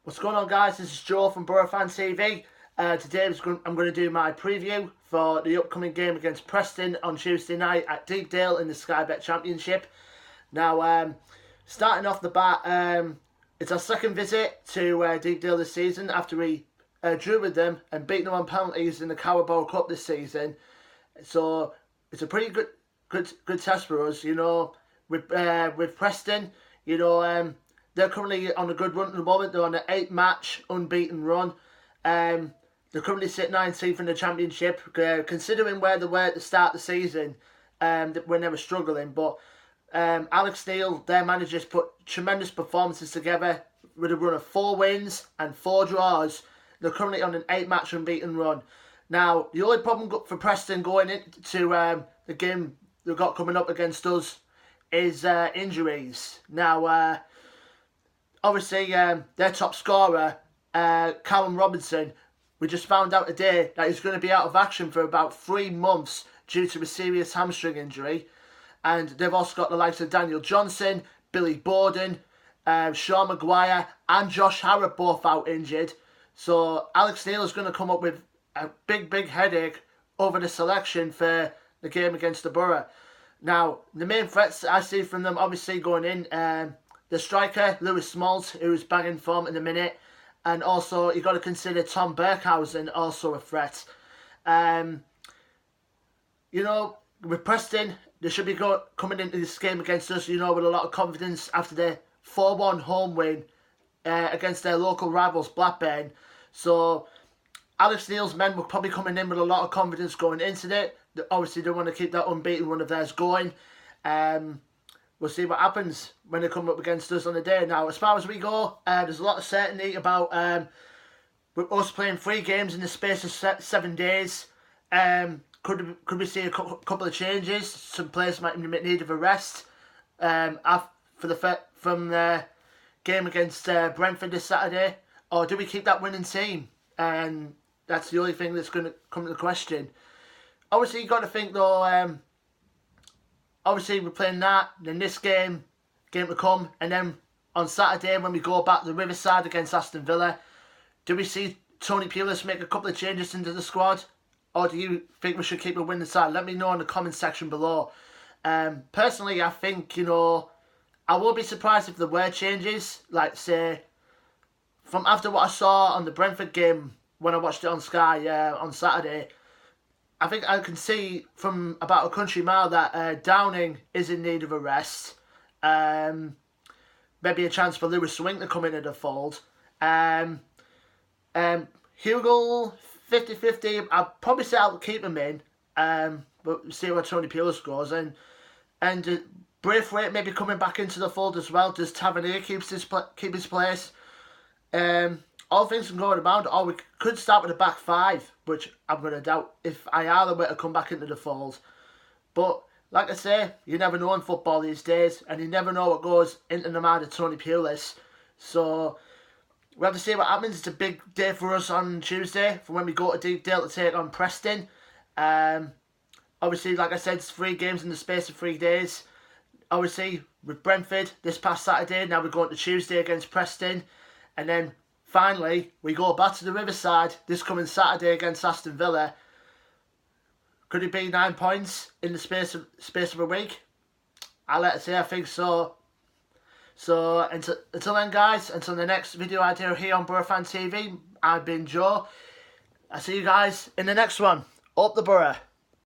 What's going on, guys? This is Joe from Boro Fan TV. Today I'm going to do my preview for the upcoming game against Preston on Tuesday night at Deepdale in the Sky Bet Championship. Now, starting off the bat, it's our second visit to Deepdale this season after we drew with them and beat them on penalties in the Boro Cup this season. So it's a pretty good test for us, you know. With Preston, you know, they're currently on a good run at the moment. They're on an 8-match unbeaten run. They're currently sitting 19th in the Championship, considering where they were at the start of the season, when they were struggling. But Alex Neil, their managers, put tremendous performances together with a run of 4 wins and 4 draws. They're currently on an 8-match unbeaten run. Now, the only problem for Preston going into the game they've got coming up against us is injuries. Now, obviously, their top scorer, Callum Robinson, we just found out today that he's going to be out of action for about 3 months due to a serious hamstring injury. And they've also got the likes of Daniel Johnson, Billy Borden, Sean Maguire and Josh Harrop both out injured. So Alex Neil is going to come up with a big headache over the selection for the game against the Boro. Now, the main threats I see from them, obviously, going in, the striker, Lewis Smalls, who's banging form in the minute. And also, you've got to consider Tom Berkhausen, also a threat. You know, with Preston, they should be coming into this game against us, you know, with a lot of confidence after their 4-1 home win against their local rivals, Blackburn. So, Alex Neil's men were probably coming in with a lot of confidence going into it. Obviously, they want to keep that unbeaten run of theirs going. We'll see what happens when they come up against us on the day. Now, as far as we go, there's a lot of certainty about with us playing 3 games in the space of 7 days. Could we see a couple of changes? Some players might need of a rest from the game against Brentford this Saturday, or do we keep that winning team? And that's the only thing that's going to come to the question. Obviously, you've got to think though. Obviously, we're playing that, then this game to come, and then on Saturday when we go back to the Riverside against Aston Villa, do we see Tony Pulis make a couple of changes into the squad, or do you think we should keep a winning side? Let me know in the comment section below. Personally, I think, you know, I will be surprised if there were changes, like say, from after what I saw on the Brentford game when I watched it on Sky on Saturday. I think I can see from about a country mile that Downing is in need of a rest. Maybe a chance for Lewis Swing to come into the fold. Hugill, 50-50. I'd probably say I'll keep him in. But see where Tony Pulis goes. And Braithwaite maybe coming back into the fold as well. Does Tavernier keep his place? All things can go around, or we could start with a back 5, which I'm going to doubt if Ayala were to come back into the fold. But, like I say, you never know in football these days, and you never know what goes into the mind of Tony Pulis. So, we'll have to see what happens. It's a big day for us on Tuesday, for when we go to Deepdale to take on Preston. Obviously, like I said, it's 3 games in the space of 3 days. Obviously, with Brentford this past Saturday, now we're going to Tuesday against Preston. And then, finally, we go back to the Riverside this coming Saturday against Aston Villa. Could it be 9 points in the space of a week? I'll let it say I think so. So until then, guys, until the next video I do here on Boro Fan TV, I've been Joe. I'll see you guys in the next one. Up the Boro.